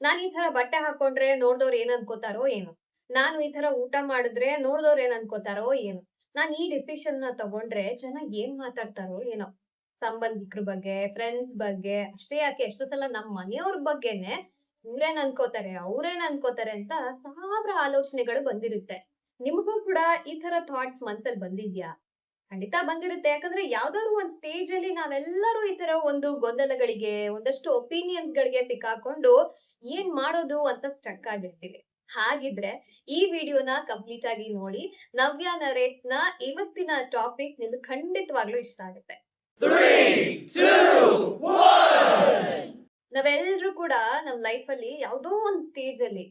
ನಾನ್ ಈ ತರ ಬಟ್ಟೆ ಹಾಕೊಂಡ್ರೆ ನೋಡ್ದವ್ರು ಏನ್ ಅನ್ಕೋತಾರೋ ಏನು? ನಾನು ಈ ತರ ಊಟ ಮಾಡಿದ್ರೆ ನೋಡ್ದವ್ರು ಏನ್ ಅನ್ಕೋತಾರೋ ಏನು? ನಾನ್ ಈ ಡಿಸಿಷನ್ ನ ತಗೊಂಡ್ರೆ ಜನ ಏನ್ ಮಾತಾಡ್ತಾರೋ ಏನೋ? ಸಂಬಂಧಿಕರ ಬಗ್ಗೆ, ಫ್ರೆಂಡ್ಸ್ ಬಗ್ಗೆ ಅಷ್ಟೇ ಯಾಕೆ ಎಷ್ಟೋ ಸಲ ನಮ್ ಮನೆಯವ್ರ ಬಗ್ಗೆನೆ ಇವ್ರೇನ್ ಅನ್ಕೋತಾರೆ, ಅವ್ರೇನ್ ಅನ್ಕೋತಾರೆ ಅಂತ ಸಾವಿರ ಆಲೋಚನೆಗಳು ಬಂದಿರುತ್ತೆ. ನಿಮಗೂ ಕೂಡ ಈ ತರ ಥಾಟ್ಸ್ ಮನ್ಸಲ್ಲಿ ಬಂದಿದ್ಯಾ? ಖಂಡಿತ ಬಂದಿರುತ್ತೆ. ಯಾಕಂದ್ರೆ ಯಾವ್ದಾದ್ರು ಒಂದ್ ಸ್ಟೇಜ್ ಅಲ್ಲಿ ನಾವೆಲ್ಲರೂ ಈ ತರ ಒಂದು ಗೊಂದಲಗಳಿಗೆ, ಒಂದಷ್ಟು ಒಪಿನಿಯನ್ಸ್ ಗಳಿಗೆ ಸಿಕ್ಕಾಕೊಂಡು ಏನ್ ಮಾಡೋದು ಅಂತ ಸ್ಟಕ್ ಆಗಿರ್ತೀವಿ. ಹಾಗಿದ್ರೆ ಈ ವಿಡಿಯೋನ ಕಂಪ್ಲೀಟ್ ಆಗಿ ನೋಡಿ. ನವ್ಯ ನರೇಟ್ಸ್ ನ ಇವತ್ತಿನ ಟಾಪಿಕ್ ನಿಮ್ಗೆ ಖಂಡಿತವಾಗ್ಲೂ ಇಷ್ಟ ಆಗುತ್ತೆ. 3, 2, 1. ನಾವೆಲ್ಲರೂ ಕೂಡ ನಮ್ ಲೈಫ್ ಅಲ್ಲಿ ಯಾವ್ದೋ ಒಂದ್ ಸ್ಟೇಜ್ ಅಲ್ಲಿ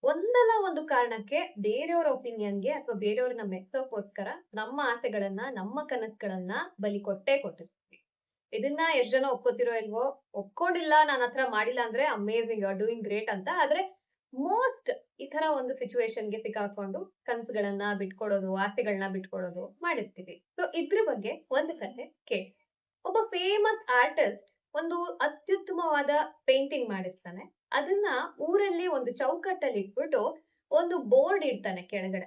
ಒಂದಲ್ಲ ಒಂದು ಕಾರಣಕ್ಕೆ ಬೇರೆಯವ್ರ ಒಪಿನಿಯನ್ಗೆ ಅಥವಾ ಬೇರೆಯವ್ರನ್ನ ಮೆಚ್ಚೋಕೋಸ್ಕರ ನಮ್ಮ ಆಸೆಗಳನ್ನ, ನಮ್ಮ ಕನಸುಗಳನ್ನ ಬಲಿ ಕೊಟ್ಟೇ ಕೊಟ್ಟಿರ್ತೀವಿ. ಇದನ್ನ ಎಷ್ಟ್ ಜನ ಒಪ್ಕೋತಿರೋ ಇಲ್ವೋ? ಒಪ್ಕೊಂಡಿಲ್ಲ, ನಾನ್ ಹತ್ರ ಮಾಡಿಲ್ಲ ಅಂದ್ರೆ amazing, you are doing great ಅಂತ. ಆದ್ರೆ ಮೋಸ್ಟ್ ಈ ತರ ಒಂದು ಸಿಚುವೇಶನ್ಗೆ ಸಿಕ್ಕಾಕೊಂಡು ಕನಸುಗಳನ್ನ ಬಿಟ್ಕೊಡೋದು, ಆಸೆಗಳನ್ನ ಬಿಟ್ಕೊಡೋದು ಮಾಡಿರ್ತೀವಿ. ಸೊ ಇದ್ರ ಬಗ್ಗೆ ಒಂದು ಕಥೆ ಕೇಳಿ. ಒಬ್ಬ ಫೇಮಸ್ ಆರ್ಟಿಸ್ಟ್ ಒಂದು ಅತ್ಯುತ್ತಮವಾದ ಪೇಂಟಿಂಗ್ ಮಾಡಿರ್ತಾನೆ. ಅದನ್ನ ಊರಲ್ಲಿ ಒಂದು ಚೌಕಟ್ಟಲ್ಲಿ ಇಟ್ಬಿಟ್ಟು ಒಂದು ಬೋರ್ಡ್ ಇಡ್ತಾನೆ ಕೆಳಗಡೆ.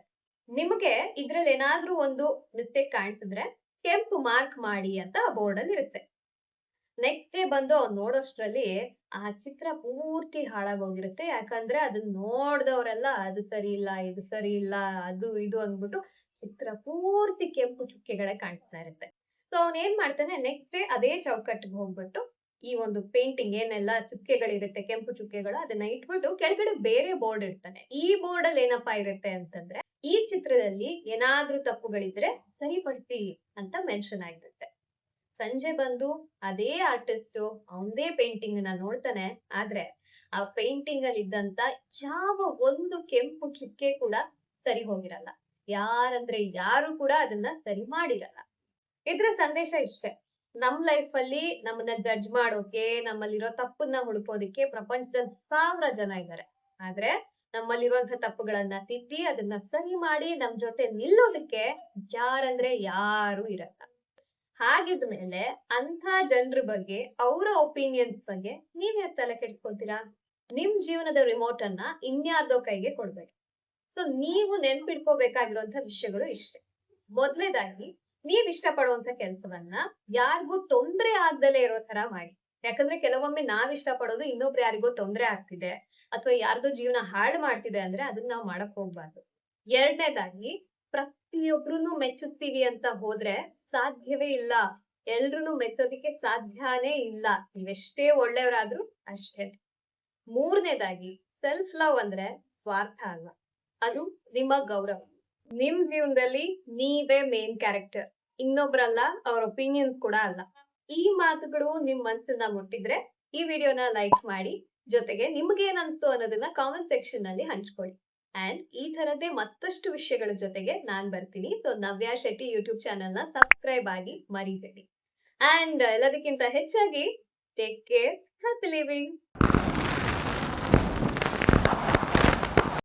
ನಿಮ್ಗೆ ಇದ್ರಲ್ಲಿ ಏನಾದ್ರೂ ಒಂದು ಮಿಸ್ಟೇಕ್ ಕಾಣಿಸಿದ್ರೆ ಕೆಂಪು ಮಾರ್ಕ್ ಮಾಡಿ ಅಂತ ಆ ಬೋರ್ಡ್ ಅಲ್ಲಿ ಇರುತ್ತೆ. ನೆಕ್ಸ್ಟ್ ಡೇ ಬಂದು ಅವ್ನು ನೋಡೋಷ್ಟ್ರಲ್ಲಿ ಆ ಚಿತ್ರ ಪೂರ್ತಿ ಹಾಳಾಗೋಗಿರುತ್ತೆ. ಯಾಕಂದ್ರೆ ಅದನ್ನ ನೋಡ್ದವ್ರೆಲ್ಲ ಅದು ಸರಿ ಇಲ್ಲ, ಇದು ಸರಿ ಇಲ್ಲ, ಅದು ಇದು ಅಂದ್ಬಿಟ್ಟು ಚಿತ್ರ ಪೂರ್ತಿ ಕೆಂಪು ಚುಕ್ಕೆಗಳೇ ಕಾಣಿಸ್ತಾ ಇರುತ್ತೆ. ಸೊ ಅವ್ನ್ ಏನ್ ಮಾಡ್ತಾನೆ, ನೆಕ್ಸ್ಟ್ ಡೇ ಅದೇ ಚೌಕಟ್ಟಿಗೆ ಹೋಗ್ಬಿಟ್ಟು ಈ ಒಂದು ಪೇಂಟಿಂಗ್ ಏನೆಲ್ಲ ಚುಕ್ಕೆಗಳಿರುತ್ತೆ, ಕೆಂಪು ಚುಕ್ಕೆಗಳು, ಅದನ್ನ ಇಟ್ಬಿಟ್ಟು ಕೆಳಗಡೆ ಬೇರೆ ಬೋರ್ಡ್ ಇಡ್ತಾನೆ. ಈ ಬೋರ್ಡ್ ಅಲ್ಲಿ ಏನಪ್ಪಾ ಇರುತ್ತೆ ಅಂತಂದ್ರೆ, ಈ ಚಿತ್ರದಲ್ಲಿ ಏನಾದ್ರೂ ತಪ್ಪುಗಳಿದ್ರೆ ಸರಿಪಡಿಸಿ ಅಂತ ಮೆನ್ಷನ್ ಆಗಿರುತ್ತೆ. ಸಂಜೆ ಬಂದು ಅದೇ ಆರ್ಟಿಸ್ಟ್ ಅವನದೇ ಪೇಂಟಿಂಗ್ ನ ನೋಡ್ತಾನೆ. ಆದ್ರೆ ಆ ಪೇಂಟಿಂಗ್ ಅಲ್ಲಿ ಇದ್ದಂತ ಯಾವ ಒಂದು ಕೆಂಪು ಚುಕ್ಕೆ ಕೂಡ ಸರಿ ಹೋಗಿರಲ್ಲ. ಯಾರಂದ್ರೆ ಯಾರು ಕೂಡ ಅದನ್ನ ಸರಿ ಮಾಡಿರಲ್ಲ. ಇದ್ರ ಸಂದೇಶ ಇಷ್ಟೇ: ನಮ್ ಲೈಫ್ ಅಲ್ಲಿ ನಮ್ಮನ್ನ ಜಡ್ಜ್ ಮಾಡೋಕೆ, ನಮ್ಮಲ್ಲಿರೋ ತಪ್ಪನ್ನ ಹುಡುಕೋದಿಕ್ಕೆ ಪ್ರಪಂಚದಲ್ಲಿ ಸಾವಿರ ಜನ ಇದ್ದಾರೆ. ಆದ್ರೆ ನಮ್ಮಲ್ಲಿರುವಂತಹ ತಪ್ಪುಗಳನ್ನ ತಿದ್ದಿ ಅದನ್ನ ಸರಿ ಮಾಡಿ ನಮ್ ಜೊತೆ ನಿಲ್ಲೋದಕ್ಕೆ ಯಾರಂದ್ರೆ ಯಾರು ಇರಲ್ಲ. ಹಾಗಿದ್ಮೇಲೆ ಅಂಥ ಜನರ ಬಗ್ಗೆ, ಅವರ ಒಪಿನಿಯನ್ಸ್ ಬಗ್ಗೆ ನೀವ್ ಯಾಕೆ ತಲೆ ಕೆಡಿಸ್ಕೊತೀರಾ? ನಿಮ್ ಜೀವನದ ರಿಮೋಟ್ ಅನ್ನ ಇನ್ಯಾರ್ದೋ ಕೈಗೆ ಕೊಡ್ಬೇಡಿ. ಸೊ ನೀವು ನೆನ್ಪಿಡ್ಕೋಬೇಕಾಗಿರುವಂತ ವಿಷಯಗಳು ಇಷ್ಟೇ. ಮೊದಲನೇದಾಗಿ, ನೀವ್ ಇಷ್ಟಪಡುವಂತ ಕೆಲ್ಸವನ್ನ ಯಾರಿಗೂ ತೊಂದ್ರೆ ಆಗ್ದಲೇ ಇರೋ ತರ ಮಾಡಿ. ಯಾಕಂದ್ರೆ ಕೆಲವೊಮ್ಮೆ ನಾವ್ ಇಷ್ಟಪಡೋದು ಇನ್ನೊಬ್ರು ಯಾರಿಗೋ ತೊಂದ್ರೆ ಆಗ್ತಿದೆ ಅಥವಾ ಯಾರ್ದೋ ಜೀವನ ಹಾಳು ಮಾಡ್ತಿದೆ ಅಂದ್ರೆ ಅದನ್ನ ನಾವ್ ಮಾಡಕ್ ಹೋಗ್ಬಾರ್ದು. ಎರಡನೇದಾಗಿ, ಪ್ರತಿಯೊಬ್ರುನು ಮೆಚ್ಚಿಸ್ತೀವಿ ಅಂತ ಹೋದ್ರೆ ಸಾಧ್ಯವೇ ಇಲ್ಲ. ಎಲ್ರುನು ಮೆಚ್ಚೋದಿಕ್ಕೆ ಸಾಧ್ಯನೇ ಇಲ್ಲ, ನೀವೆಷ್ಟೇ ಒಳ್ಳೆಯವರಾದ್ರೂ ಅಷ್ಟೇ. ಮೂರನೇದಾಗಿ, ಸೆಲ್ಫ್ ಲವ್ ಅಂದ್ರೆ ಸ್ವಾರ್ಥ ಅಲ್ಲ, ಅದು ನಿಮ್ಮ ಗೌರವ. ನಿಮ್ ಜೀವನದಲ್ಲಿ ನೀವೇ ಮೇನ್ ಕ್ಯಾರೆಕ್ಟರ್, ಇನ್ನೊಬ್ರಲ್ಲ, ಅವ್ರ ಒಪಿನಿಯನ್ಸ್ ಕೂಡ ಅಲ್ಲ. ಈ ಮಾತುಗಳು ನಿಮ್ ಮನ್ಸನ್ನ ಮುಟ್ಟಿದ್ರೆ ಈ ವಿಡಿಯೋನ ಲೈಕ್ ಮಾಡಿ, ಜೊತೆಗೆ ನಿಮ್ಗೆ ಏನ್ ಅನ್ಸ್ತು ಅನ್ನೋದನ್ನ ಕಾಮೆಂಟ್ ಸೆಕ್ಷನ್ ನಲ್ಲಿ ಹಂಚ್ಕೊಳ್ಳಿ. ಅಂಡ್ ಈ ತರದೇ ಮತ್ತಷ್ಟು ವಿಷಯಗಳ ಜೊತೆಗೆ ನಾನ್ ಬರ್ತೀನಿ. ಸೊ ನವ್ಯ ಶೆಟ್ಟಿ ಯೂಟ್ಯೂಬ್ ಚಾನೆಲ್ ನ ಸಬ್ಸ್ಕ್ರೈಬ್ ಆಗಿ ಮರಿಬೇಡಿ. ಅಂಡ್ ಎಲ್ಲದಕ್ಕಿಂತ ಹೆಚ್ಚಾಗಿ ಟೇಕ್ ಕೇರ್, ಹ್ಯಾಪಿ ಲಿವಿಂಗ್.